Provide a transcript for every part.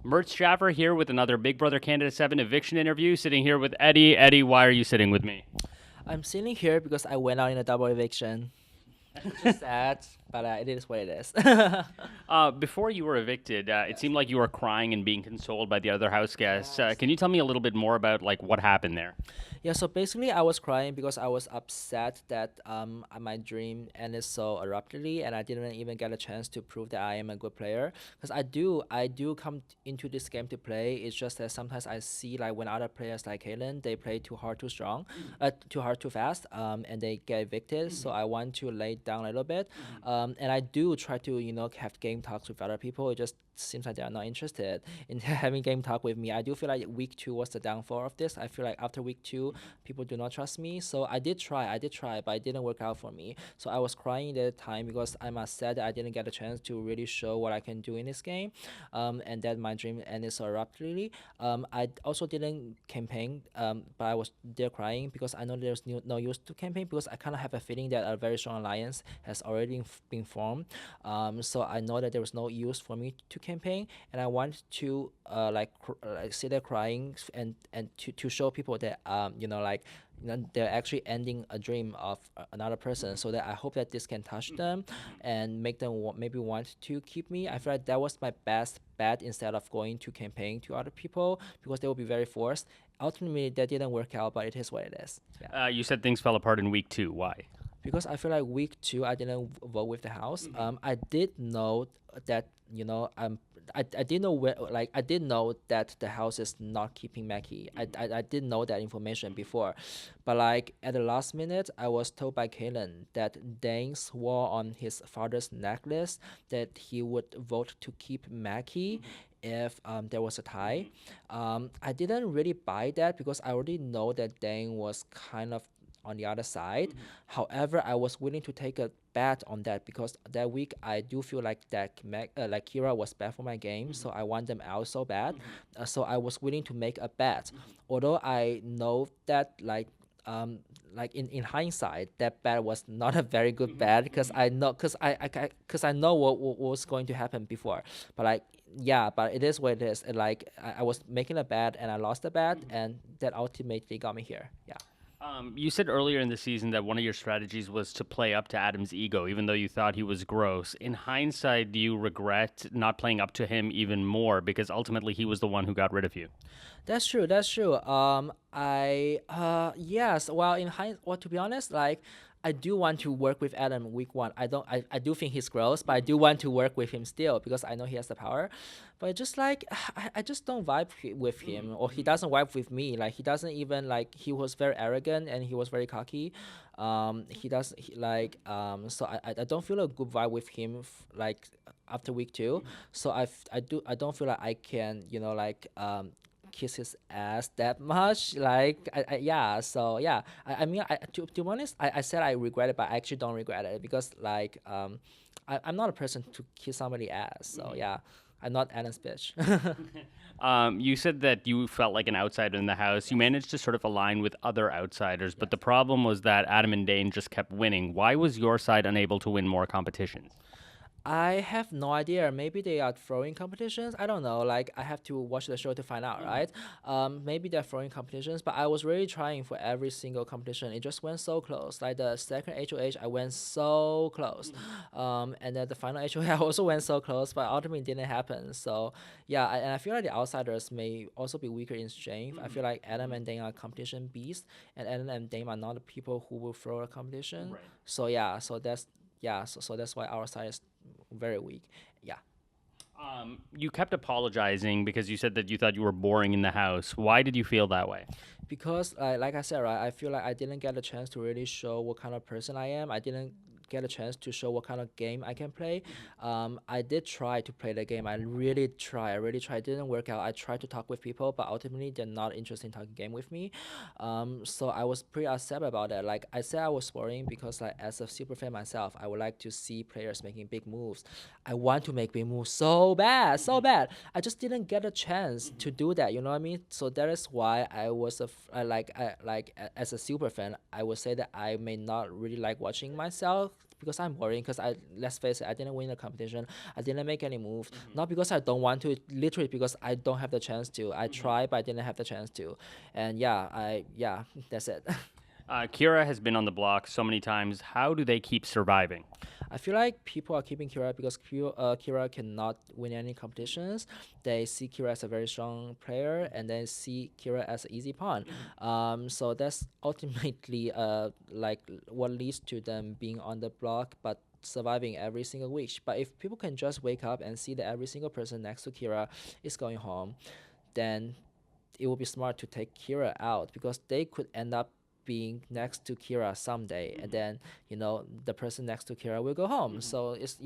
Murtz Jaffer here with another Big Brother Candidate 7 eviction interview. Sitting here with Eddie. Eddie, why are you sitting with me? I'm sitting here because I went out in a double eviction. Which is sad, but it is what it is. Before you were evicted, it seemed like you were crying and being consoled by the other house guests. Yes. Can you tell me a little bit more about like what happened there? Yeah, so basically, I was crying because I was upset that my dream ended so abruptly, and I didn't even get a chance to prove that I am a good player. Because I do come into this game to play. It's just that sometimes I see like when other players like Kalen, they play too hard, too strong, too hard, too fast, and they get evicted. So I want to lay down a little bit, and I do try to have game talks with other people. It just seems like they are not interested in having game talk with me. I do feel like week two was the downfall of this. I feel like after week two, people do not trust me. So I did try, but it didn't work out for me. So I was crying at the time because I must say that I didn't get a chance to really show what I can do in this game, and that my dream ended so abruptly. I also didn't campaign, but I was there crying because I know there's no use to campaign because I kind of have a feeling that a very strong alliance has already been formed. So I know that there was no use for me to campaign, and I want to like sit there crying and to show people that they're actually ending a dream of another person, so that I hope that this can touch them and make them maybe want to keep me. I feel like that was my best bet instead of going to campaign to other people because they will be very forced. Ultimately, that didn't work out, but it is what it is. Yeah. You said things fell apart in week two. Why? Because I feel like week two I didn't vote with the house. I did know that I did know I did know that the house is not keeping Maki. I did know that information before, but like at the last minute, I was told by Kalen that Dane swore on his father's necklace that he would vote to keep Maki if there was a tie. I didn't really buy that because I already know that Dane was kind of on the other side. However, I was willing to take a bet on that because that week I do feel like that like Kira was bad for my game, so I want them out so bad. So I was willing to make a bet, although I know that like in hindsight that bet was not a very good bet because I know what was going to happen before, but like yeah, but it is what it is. And like I was making a bet and I lost the bet, and that ultimately got me here. Yeah. You said earlier in the season that one of your strategies was to play up to Adam's ego, even though you thought he was gross. In hindsight, do you regret not playing up to him even more because ultimately he was the one who got rid of you? That's true. That's true. I yes. Well, well, to be honest, like I do want to work with Adam week one. I do think he's gross, but I do want to work with him still because I know he has the power. But just like I just don't vibe with him, or he doesn't vibe with me. Like he doesn't even like he was very arrogant and he was very cocky. He does he, like so I don't feel a good vibe with him like after week two. So I don't feel like I can kiss his ass that much. Like, yeah. So yeah, I mean, to be honest, I said I regret it, but I actually don't regret it because like I'm not a person to kiss somebody ass. So yeah, I'm not Adam's bitch. You said that you felt like an outsider in the house. You managed to sort of align with other outsiders, but the problem was that Adam and Dane just kept winning. Why was your side unable to win more competitions? I have no idea. Maybe they are throwing competitions. I don't know. Like I have to watch the show to find out, right? Maybe they're throwing competitions, but I was really trying for every single competition. It just went so close. Like the second HOH, I went so close. And then the final HOH, I also went so close, but ultimately didn't happen. So yeah, and I feel like the outsiders may also be weaker in strength. I feel like Adam and Dane are competition beasts, and Adam and Dane are not the people who will throw a competition. Right. So yeah, so that's why our side is very weak. Yeah. You kept apologizing because you said that you thought you were boring in the house. Why did you feel that way? Because like I said, right, I feel like I didn't get a chance to really show what kind of person I am. I didn't get a chance to show what kind of game I can play. I did try to play the game. I really tried. It didn't work out. I tried to talk with people, but ultimately they're not interested in talking game with me. So I was pretty upset about that. Like I said, I was boring because like as a super fan myself, I would like to see players making big moves. I want to make big moves so bad, so bad. I just didn't get a chance to do that. You know what I mean? So that is why I was as a super fan, I would say that I may not really like watching myself because I'm worrying because let's face it, I didn't win the competition. I didn't make any move. Not because I don't want to, literally because I don't have the chance to. I tried, but I didn't have the chance to. And yeah, that's it. Kira has been on the block so many times. How do they keep surviving? I feel like people are keeping Kira because Kira cannot win any competitions. They see Kira as a very strong player, and they see Kira as an easy pawn. So that's ultimately like what leads to them being on the block, but surviving every single week. But if people can just wake up and see that every single person next to Kira is going home, then it would be smart to take Kira out because they could end up being next to Kira someday, and then the person next to Kira will go home. So it's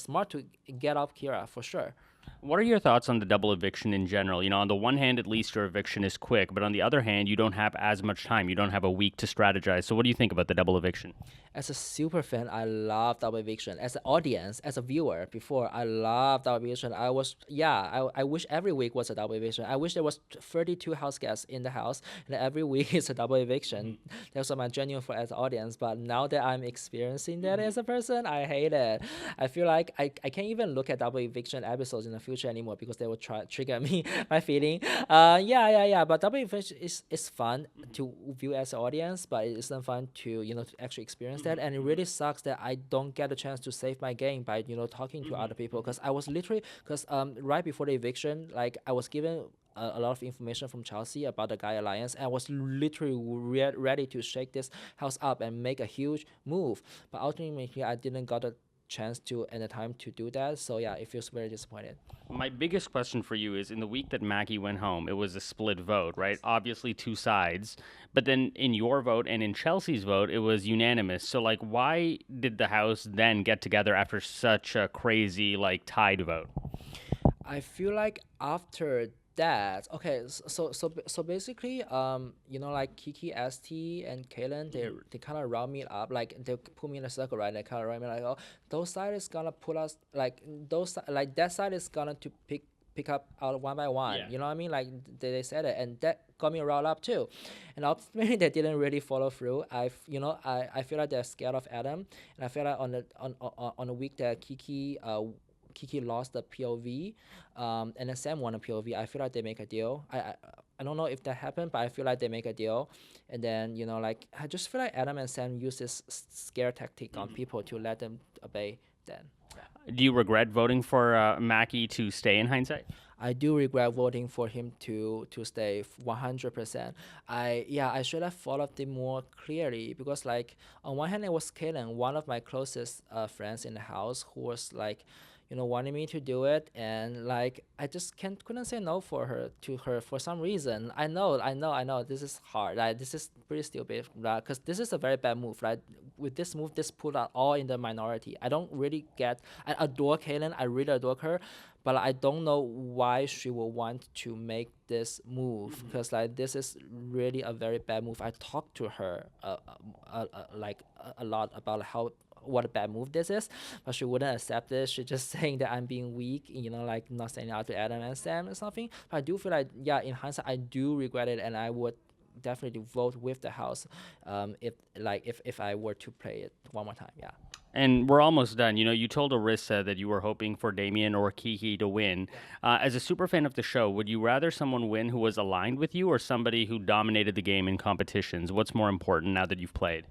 smart to get off Kira for sure. What are your thoughts on the double eviction in general? On the one hand, at least your eviction is quick, but on the other hand, you don't have as much time. You don't have a week to strategize. So what do you think about the double eviction? As a super fan, I love double eviction. As an audience, as a viewer, before I love double eviction. I wish every week was a double eviction. I wish there was 32 house guests in the house, and every week is a double eviction. That's what my genuine for as an audience. But now that I'm experiencing that as a person, I hate it. I feel like I can't even look at double eviction episodes in the future anymore because they will trigger me my feeling. Yeah. But double eviction is fun to view as an audience, but it isn't fun to to actually experience that. And it really sucks that I don't get a chance to save my game by talking to other people because I was literally right before the eviction, like I was given a lot of information from Chelsea about the Guy Alliance, and I was literally ready to shake this house up and make a huge move. But ultimately, I didn't got a chance to and the time to do that. So yeah, it feels very disappointed. My biggest question for you is in the week that Maki went home, it was a split vote, right? Obviously, two sides. But then in your vote and in Chelsea's vote, it was unanimous. So, like, why did the House then get together after such a crazy, like, tied vote? I feel like after that, okay, so basically, like Kiki, ST, and Kalen, they kind of round me up, like they put me in a circle, right? They kind of round me like, oh, those side is gonna put us like like that side is gonna to pick up out one by one. Yeah. You know what I mean? Like they said it, and that got me riled up too. And ultimately, they didn't really follow through. I feel like they're scared of Adam, and I feel like on the week that Kiki lost the POV, and then Sam won a POV. I feel like they make a deal. I don't know if that happened, but I feel like they make a deal. And then like I just feel like Adam and Sam use this scare tactic on people to let them obey. Then Do you regret voting for Maki to stay in hindsight? I do regret voting for him to stay 100%. I should have followed him more clearly because like on one hand it was Kaden, one of my closest friends in the house, who was like wanting me to do it, and like I just couldn't say no to her for some reason. I know this is hard, like this is pretty stupid, because this is a very bad move, right? With this move, this put out all in the minority. I don't really get. I adore Kaylin, I really adore her, but I don't know why she will want to make this move, because like this is really a very bad move. I talked to her like a lot about how what a bad move this is, but she wouldn't accept this. She's just saying that I'm being weak, like not saying out to Adam and Sam or something. But I do feel like, yeah, in hindsight, I do regret it, and I would definitely vote with the house if I were to play it one more time. Yeah. And we're almost done. You told Arissa that you were hoping for Damien or Kiki to win. As a super fan of the show, would you rather someone win who was aligned with you or somebody who dominated the game in competitions? What's more important now that you've played?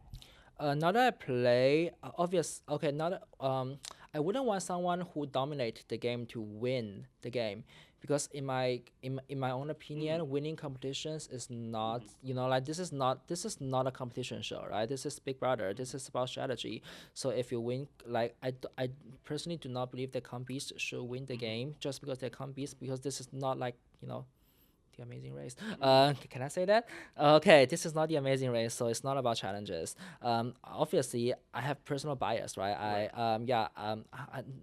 Now that I play, obvious. Okay, not I wouldn't want someone who dominates the game to win the game, because in my own opinion, winning competitions is not like this is not a competition show, right? This is Big Brother. This is about strategy. So if you win, like I personally do not believe that compies should win the game just because they're compies, because this is not like the Amazing Race. Can I say that? Okay, this is not the Amazing Race, so it's not about challenges. Obviously, I have personal bias, right?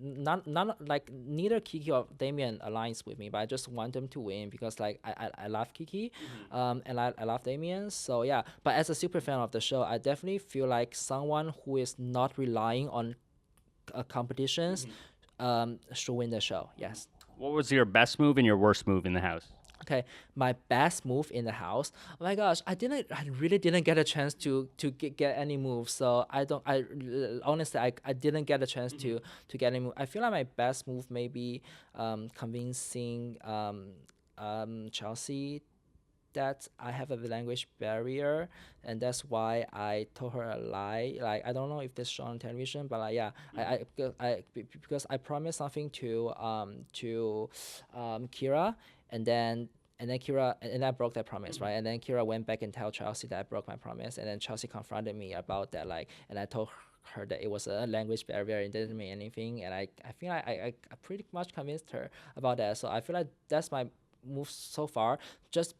None like neither Kiki or Damien aligns with me, but I just want them to win because like I love Kiki, and I love Damien. So yeah, but as a super fan of the show, I definitely feel like someone who is not relying on competitions should win the show. Yes. What was your best move and your worst move in the house? Okay, my best move in the house. Oh my gosh, I really didn't get a chance to get any moves. So I don't. Honestly, I didn't get a chance to get any move. I feel like my best move maybe convincing Chelsea that I have a language barrier, and that's why I told her a lie. Like I don't know if this shown on television, but yeah, because I promised something to Kira, and then Kira and I broke that promise, right? And then Kira went back and tell Chelsea that I broke my promise, and then Chelsea confronted me about that, like, and I told her that it was a language barrier and didn't mean anything, and I feel like I pretty much convinced her about that. So I feel like that's my move so far. Just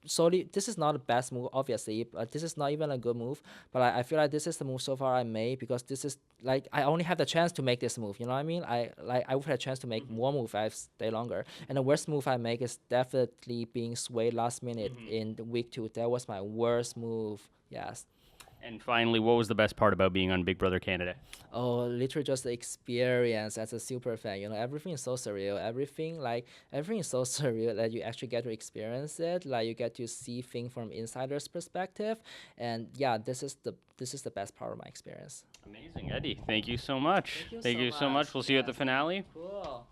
solely, this is not the best move, obviously, but this is not even a good move. But I feel like this is the move so far I made, because this is like I only have the chance to make this move. You know what I mean? I would have a chance to make more move if I stay longer. And the worst move I make is definitely being swayed last minute in the week 2. That was my worst move. Yes. And finally, what was the best part about being on Big Brother Canada? Oh, literally just the experience as a super fan. You know, everything is so surreal. Everything is so surreal that you actually get to experience it. Like you get to see things from insider's perspective, and yeah, this is the best part of my experience. Amazing, Eddie. Thank you so much. Thank you Thank so you so much. much. We'll see you at the Yes. finale. Cool.